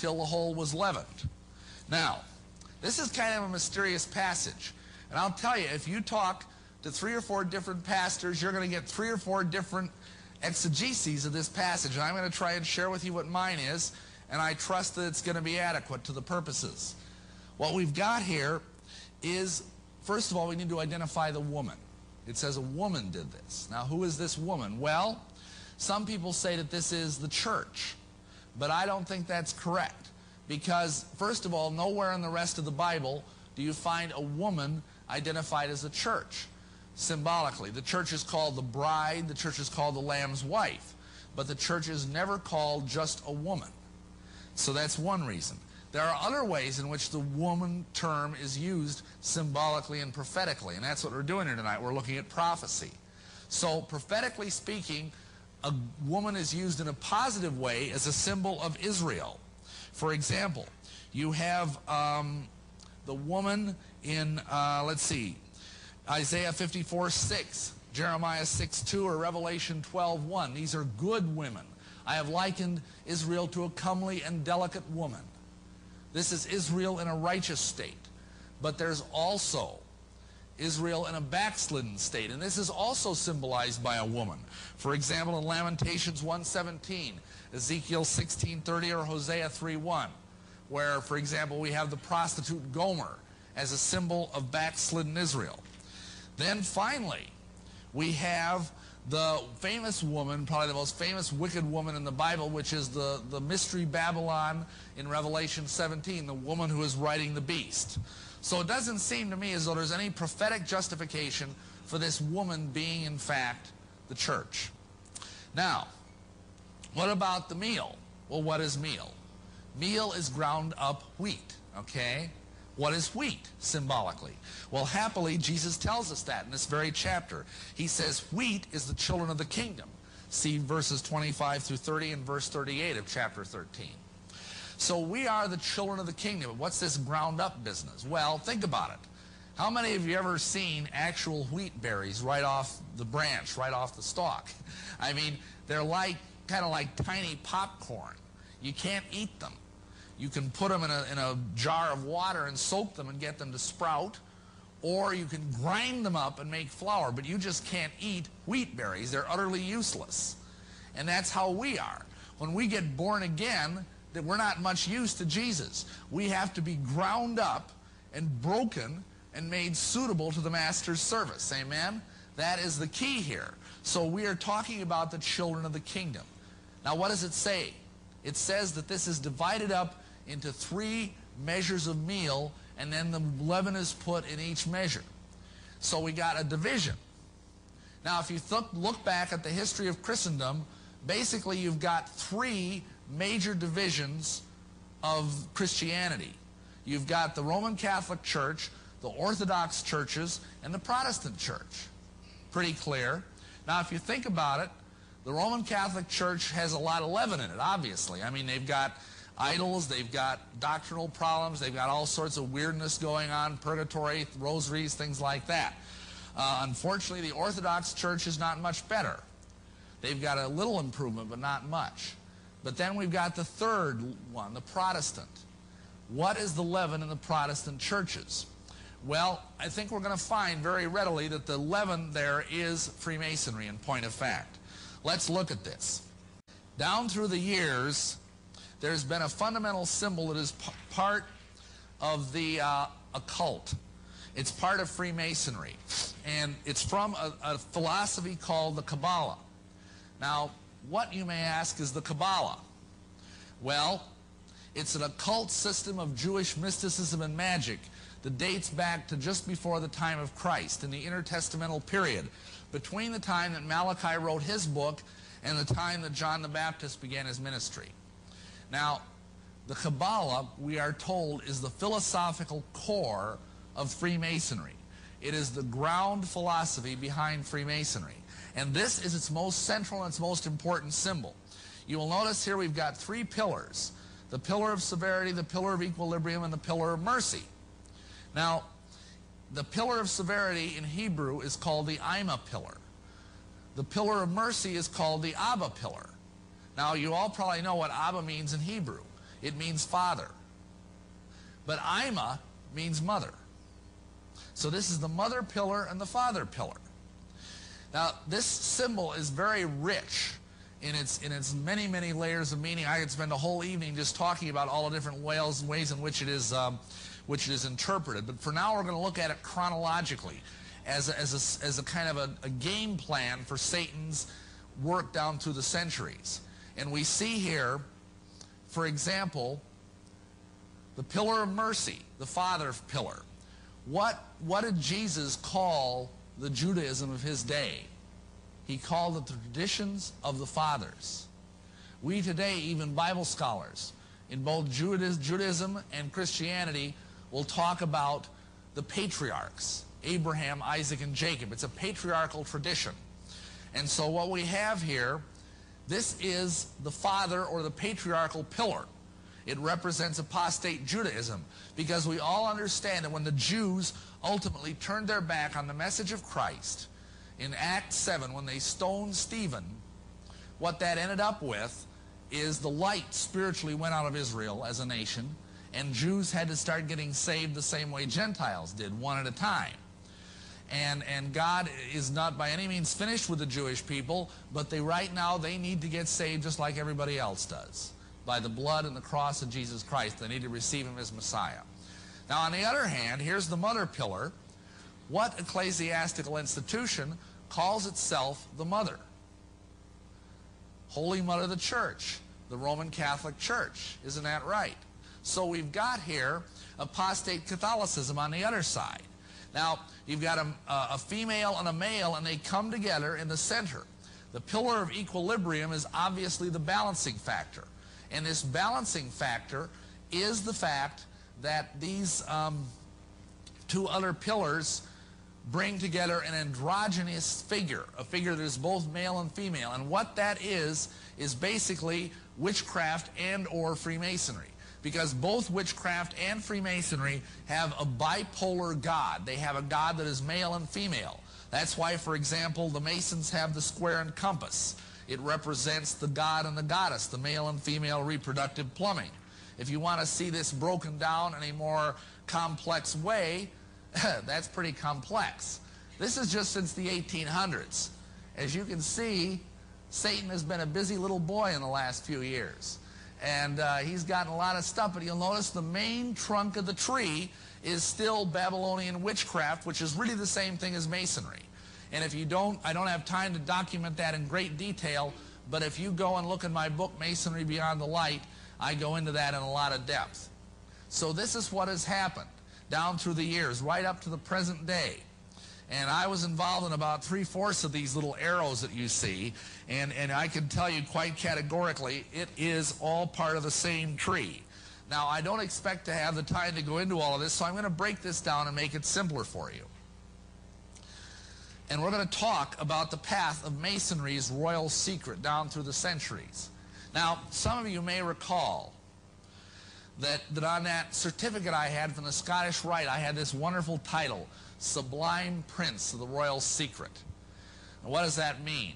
till the whole was leavened. Now, this is kind of a mysterious passage. And I'll tell you, if you talk to 3 or 4 different pastors, you're going to get 3 or 4 different exegeses of this passage. And I'm going to try and share with you what mine is, and I trust that it's going to be adequate to the purposes. What we've got here is, first of all, we need to identify the woman. It says a woman did this. Now, who is this woman? Well, some people say that this is the church, but I don't think that's correct. Because, first of all, nowhere in the rest of the Bible do you find a woman identified as a church, symbolically. The church is called the bride, the church is called the Lamb's wife, but the church is never called just a woman. So that's one reason. There are other ways in which the woman term is used symbolically and prophetically, and that's what we're doing here tonight. We're looking at prophecy. So, prophetically speaking, a woman is used in a positive way as a symbol of Israel. For example, you have the woman in, let's see, Isaiah 54:6, Jeremiah 6:2, or Revelation 12:1. These are good women. I have likened Israel to a comely and delicate woman. This is Israel in a righteous state. But there's also Israel in a backslidden state, and this is also symbolized by a woman. For example, in Lamentations 1:17, Ezekiel 16:30, or Hosea 3:1, where, for example, we have the prostitute Gomer as a symbol of backslidden Israel. Then finally, we have the famous woman, probably the most famous wicked woman in the Bible, which is the mystery Babylon in Revelation 17, the woman who is riding the beast. So it doesn't seem to me as though there's any prophetic justification for this woman being, in fact, the church. Now, what about the meal? Well, what is meal? Meal is ground up wheat, okay? What is wheat, symbolically? Well, happily, Jesus tells us that in this very chapter. He says wheat is the children of the kingdom. See verses 25 through 30 and verse 38 of chapter 13. So we are the children of the kingdom. What's this ground up business? Well, think about it. How many of you ever seen actual wheat berries right off the branch, right off the stalk? I mean, they're like kind of like tiny popcorn. You can't eat them. You can put them in a jar of water and soak them and get them to sprout, or you can grind them up and make flour, but you just can't eat wheat berries. They're utterly useless. And that's how we are. When we get born again, that we're not much use to Jesus. We have to be ground up and broken and made suitable to the Master's service. Amen? That is the key here. So we are talking about the children of the kingdom. Now, what does it say? It says that this is divided up into 3 measures of meal, and then the leaven is put in each measure. So we got a division. Now, if you look back at the history of Christendom, basically you've got 3 major divisions of Christianity. You've got the Roman Catholic Church, the Orthodox churches, and the Protestant Church. Pretty clear. Now, if you think about it, the Roman Catholic Church has a lot of leaven in it, obviously. I mean, they've got idols, they've got doctrinal problems, they've got all sorts of weirdness going on, purgatory, rosaries, things like that. Unfortunately, the Orthodox Church is not much better. They've got a little improvement, but not much. But then we've got the third one, the Protestant. What is the leaven in the Protestant churches? Well, I think we're going to find very readily that the leaven there is Freemasonry, in point of fact. Let's look at this. Down through the years, there's been a fundamental symbol that is part of the occult. It's part of Freemasonry, and it's from a philosophy called the Kabbalah. Now, what, you may ask, is the Kabbalah? Well, it's an occult system of Jewish mysticism and magic that dates back to just before the time of Christ, in the intertestamental period, between the time that Malachi wrote his book and the time that John the Baptist began his ministry. Now, the Kabbalah, we are told, is the philosophical core of Freemasonry. It is the ground philosophy behind Freemasonry. And this is its most central and its most important symbol. You will notice here we've got 3 pillars: the pillar of severity, the pillar of equilibrium, and the pillar of mercy. Now, the pillar of severity in Hebrew is called the Ima pillar. The pillar of mercy is called the Abba pillar. Now, you all probably know what Abba means in Hebrew. It means father. But Ima means mother. So this is the mother pillar and the father pillar. Now, this symbol is very rich in its many, many layers of meaning. I could spend a whole evening just talking about all the different ways in which it is interpreted. But for now, we're going to look at it chronologically as a kind of a game plan for Satan's work down through the centuries. And we see here, for example, the pillar of mercy, the father pillar. What did Jesus call the Judaism of his day? He called it the traditions of the fathers. We today, even Bible scholars, in both Judaism and Christianity, will talk about the patriarchs, Abraham, Isaac, and Jacob. It's a patriarchal tradition. And so what we have here, this is the father or the patriarchal pillar. It represents apostate Judaism, because we all understand that when the Jews ultimately turned their back on the message of Christ, in Acts 7, when they stoned Stephen, what that ended up with is the light spiritually went out of Israel as a nation, and Jews had to start getting saved the same way Gentiles did, one at a time. And God is not by any means finished with the Jewish people, but right now they need to get saved just like everybody else does, by the blood and the cross of Jesus Christ. They need to receive him as Messiah. Now, on the other hand, here's the mother pillar. What ecclesiastical institution calls itself the mother? Holy Mother of the Church, the Roman Catholic Church. Isn't that right? So we've got here apostate Catholicism on the other side. Now, you've got a female and a male, and they come together in the center. The pillar of equilibrium is obviously the balancing factor. And this balancing factor is the fact that these two other pillars bring together an androgynous figure, a figure that is both male and female. And what that is basically witchcraft and or Freemasonry. Because both witchcraft and Freemasonry have a bipolar god. They have a god that is male and female. That's why, for example, the Masons have the square and compass. It represents the god and the goddess, the male and female reproductive plumbing. If you want to see this broken down in a more complex way, that's pretty complex. This is just since the 1800s. As you can see, Satan has been a busy little boy in the last few years. And he's gotten a lot of stuff, but you'll notice the main trunk of the tree is still Babylonian witchcraft, which is really the same thing as Masonry. And if you don't, I don't have time to document that in great detail, but if you go and look in my book, Masonry Beyond the Light, I go into that in a lot of depth. So this is what has happened down through the years, right up to the present day. And I was involved in about 3/4 of these little arrows that you see, and I can tell you quite categorically, it is all part of the same tree. Now, I don't expect to have the time to go into all of this, so I'm going to break this down and make it simpler for you. And we're going to talk about the path of Masonry's royal secret down through the centuries. Now, some of you may recall that on that certificate I had from the Scottish Rite, I had this wonderful title, Sublime Prince of the Royal Secret. And what does that mean?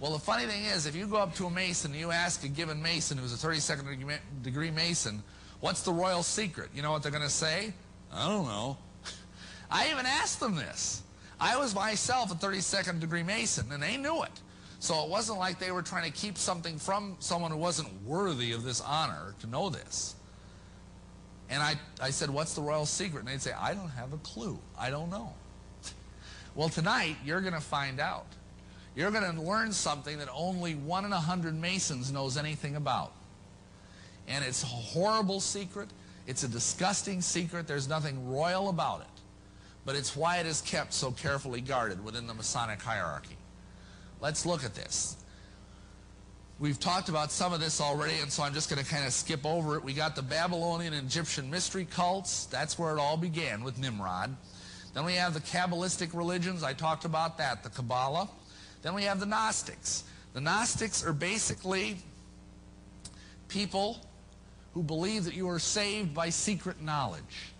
Well, the funny thing is, if you go up to a Mason and you ask a given Mason who's a 32nd degree Mason, what's the royal secret? You know what they're going to say? I don't know. I even asked them this. I was myself a 32nd degree Mason, and they knew it. So it wasn't like they were trying to keep something from someone who wasn't worthy of this honor to know this. And I said, what's the royal secret? And they'd say, I don't have a clue. I don't know. Well, tonight, you're going to find out. You're going to learn something that only 1 in 100 Masons knows anything about. And it's a horrible secret. It's a disgusting secret. There's nothing royal about it. But it's why it is kept so carefully guarded within the Masonic hierarchy. Let's look at this. We've talked about some of this already, and so I'm just going to kind of skip over it. We got the Babylonian and Egyptian mystery cults. That's where it all began with Nimrod. Then we have the Kabbalistic religions. I talked about that, the Kabbalah. Then we have the Gnostics. The Gnostics are basically people who believe that you are saved by secret knowledge.